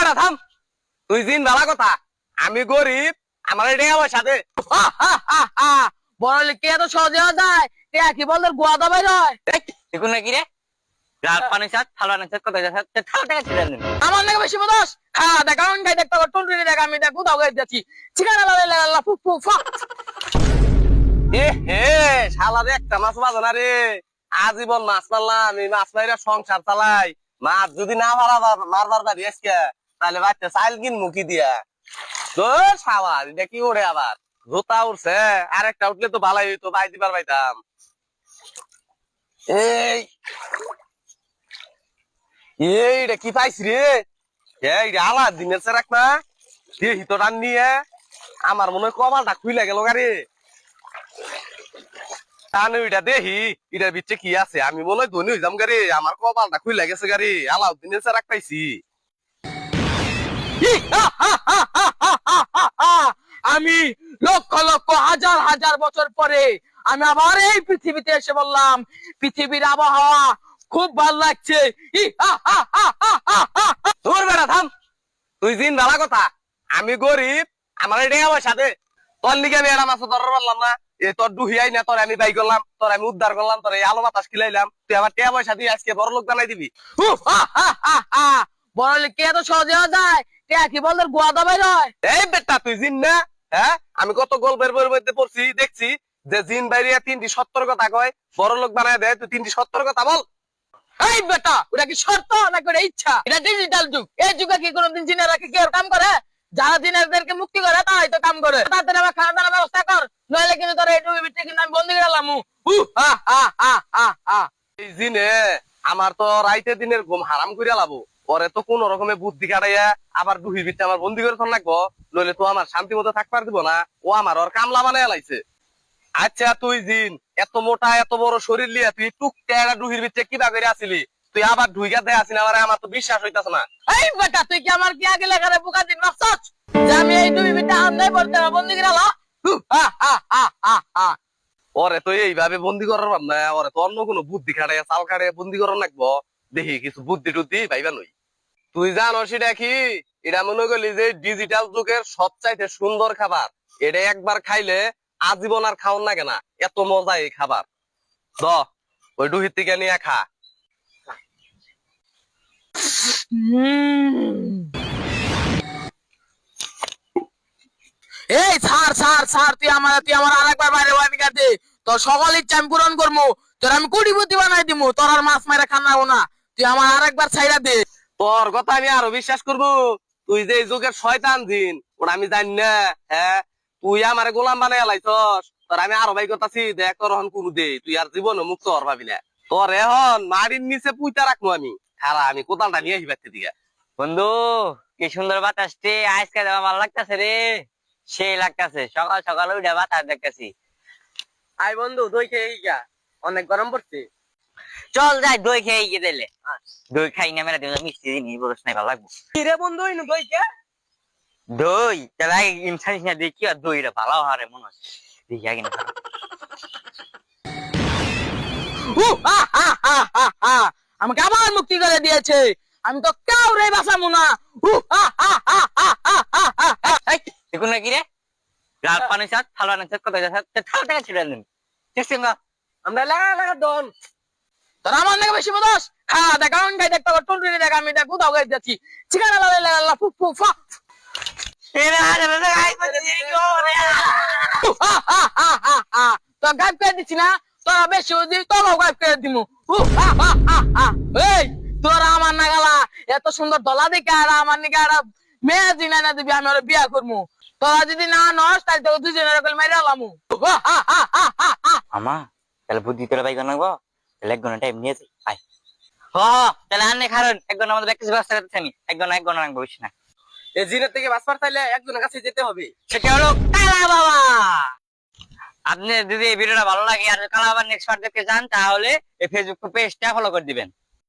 বেড়া থাম, তুই জিন ভালা কথা, আমি গরিব, আমার এটা আমার সাথে বড় কে এত সহজে যায় কে কি বলদের গোয়া দাবাই রয় দেখুন না কি রে লাল পানি সাত থালা না সাত কত যাচ্ছে থালা টাকা ছেড়ে দেন আমার নাকি বেশি বদস হ্যাঁ দেখ আমি খাই দেখতে টুনটুনি দেখ আমি দেখ কোথাও গাই যাচ্ছি চিকানা লালা ফুক ফুক ফাক এ হে শালা রে একটা মাছ বাজো না রে, আজীবন মাছ মারলাম, আমি মাছ মাইরা সংসার চালাই, মাছ যদি না মারবার পারি আজকে তাহলে বাচ্চা চাইল কিন মুখি দিয়া তো সাওয়ার এটা কি ওরে আবার জোতা উঠছে, আরেকটা উঠলে তো ভালাই হইতো, বাই দিবার পাইতাম। এই এইটা কি পাইছি রে, এইটা আলা দিনের চেরাক না দিয়ে হিতটান নিয়ে আমার মনে হয় কপালটা খুইলা গেল গাড়ি টানো, এটা দেখি এটার ভিতরে কি আছে, আমি মনে হয় ধনী হইতাম গাড়ি, আমার কপালটা খুইলা গেছে গাড়ি, আলাউদ্দিনের চেরাক পাইছি। আমি লক্ষ লক্ষ হাজার হাজার বছর পরে আমি আবার এই পৃথিবীতে এসে বললাম পৃথিবীর আবহাওয়া খুব ভালো লাগছে। তোর বেড়া থাম, তুই জিন ভালা কথা, আমি গরিব, আমার এটা আমার সাথে তোর লিগে আমি এরা মাছ ধরার পারলাম না, এ তোর ডুহিয়াই না, তোর আমি বাই করলাম, তোর আমি উদ্ধার করলাম, তোর এই আলো বাতাস খিলাইলাম, তুই আমার টিয়া পয়সা দিয়ে আজকে বড় লোক বানাই দিবি। বড় কে এত সহজে যায় কে কি বলদের গোয়া দাবাই রয় এই বেটা তুই জিন না, হ্যাঁ আমি কত গল্পের বইয়ের মধ্যে পড়ছি দেখছি যে জিন বাইরিয়া 3টি সত্যর কথা কয়, বড় লোক বানায় দেয়, তুই 3টি সত্যর কথা বল। এই বেটা ওটা কি শর্ত নাকি ওটা ইচ্ছা? এটা ডিজিটাল যুগ, এই যুগে কি কোনোদিন জিনের রাখে কেউ কাম করে? যারা জিনেরদেরকে মুক্তি করে তারাই তো কাম করে, তাদের আমার খাওয়া দাওয়ার ব্যবস্থা কর, নইলে কিন্তু তোর এই ডুবি বিটে কিন্তু আমি বন্দি গেলাম। এই জিনে আমার তো রাইতে দিনের ঘুম হারাম করে লাবো, পরে তো কোন রকমে বুদ্ধি কাটাইয়া আবার ডুহির ভিতরে আমার বন্দি করে লাগবো, নইলে তো আমার শান্তি মতো থাকবার দিব না, ও আমার ওর কামলা বানায় লাইছে। আচ্ছা তুই জিন এত মোটা এত বড় শরীর লিয়া তুই টুকটা ডুহির ভিতরে কিবা করে আসিলি, তুই আবার ঢুইকা দেয় আসিনা, আমার তো বিশ্বাস হইতাছে না। এই বেটা তুই কি আমার কি আগে লেখারে বোকা দিন মারছস যে আমি এই ডুবি বিটে আন্দাই পড়তে বন্দি গেলাম? ওরে তো এইভাবে বন্দি করার পার না, ওরে তো অন্য কোনো বুদ্ধি খাটাইয়া চাল খাটাইয়া বন্দি করার লাগবো, দেখি কিছু বুদ্ধি টুদ্ধি পাইবা নই। তুই জানো সেটা কি, এটা মনে করলি যে ডিজিটাল যুগের সবচাইতে সুন্দর খাবার, এটা একবার খাইলে আজীবন আর খাওয়ার লাগে না, এত মজা এই খাবার। দ ওই ডুহির থেকে নিয়ে খা। এই ছাড় ছাড় ছাড়, তুই আমার আরেকবার বাইরে বাড়ি দে, তোর সকল ইচ্ছা আমি পূরণ করবো, তোর আমি কোটিপতি বানাই দিবো, তোর আর মাছ মাইরা খানাবো না, তুই আমার আরেকবার ছাইরা দে। তোর কথা আমি আরো বিশ্বাস করবো, তুই যে এই যুগের শয়তান জিন ওটা আমি জানি না, হ্যাঁ তুই আমার গোলাম বানাই লাইছস, তোর আমি আরো ভাই কথাছি দেখ, তোর হন কোনো দে তুই আর জীবনে মুক্ত হর ভাবি না, তোর এখন মাটির নিচে পুইতা রাখবো আমি, খারা আমি কোদালটা নিয়ে আসি বাচ্চা দিকে। বন্ধু কি সুন্দর বাতাসটি আজকে দেওয়া ভালো লাগতেছে রে, সেই লাগতেছে, সকাল সকাল উঠে বাতাস দেখতেছি। আই বন্ধু দই খেয়ে গিয়া, অনেক গরম পড়ছে। চল যাই দই খেয়ে গিয়ে দিলে, দই খাই না মেরা দিন মিষ্টি দিন বলছ নাই ভালো লাগবো। কিরে বন্ধু ইনু দই কে? দই তাহলে ইনসানিস না দেখি আর দইটা ভালো হারে মনে হচ্ছে দেখি আগে না। আমাকে আবার মুক্তি করে দিয়েছে, আমি তো কাউরে বাঁচাবো না। দেখুন না কি রে লাল পানি সাত থালা না সাত কত যাচ্ছে থালা টাকা ছেড়ে দেন আমরা লাগা লাগা দন, তোরা আমার নাকি বেশি বদস হ্যাঁ দেখ আমি খাই দেখতে টুনটুনি দেখ আমি দেখ কোথাও গাই যাচ্ছি চিকানা লালা ফুক ফুক ফাক তো গাইব করে দিচ্ছি না, তোরা বেশি বুঝি তোরাও গাইব করে দিমু। এই তোরা আমার নাগালা এত সুন্দর দলা দেখে আর আমার নাকি আর মেয়ে জিনা না দিবি, আমি ওরা বিয়া করবো, তোরা যদি না নস তাই তো দুজনের করে মেরে আলামু। আমা তাহলে বুদ্ধি তোরা বাইক নাগবো, তাহলে 1 ঘন্টা টাইম নিয়েছি আয় হ তাহলে আনে কারণ 1 ঘন্টা আমাদের প্র্যাকটিস ব্যবস্থা করতেছি আমি 1 ঘন্টা নাগবো বেশি না। এই জিনের থেকে বাঁচবার চাইলে একজনের কাছে যেতে হবে, সেটা হলো কালা বাবা। আপনি যদি এই ভিডিওটা ভালো লাগে আর কালা বাবার নেক্সট পার্ট দেখতে চান তাহলে এই ফেসবুক পেজটা ফলো করে দিবেন।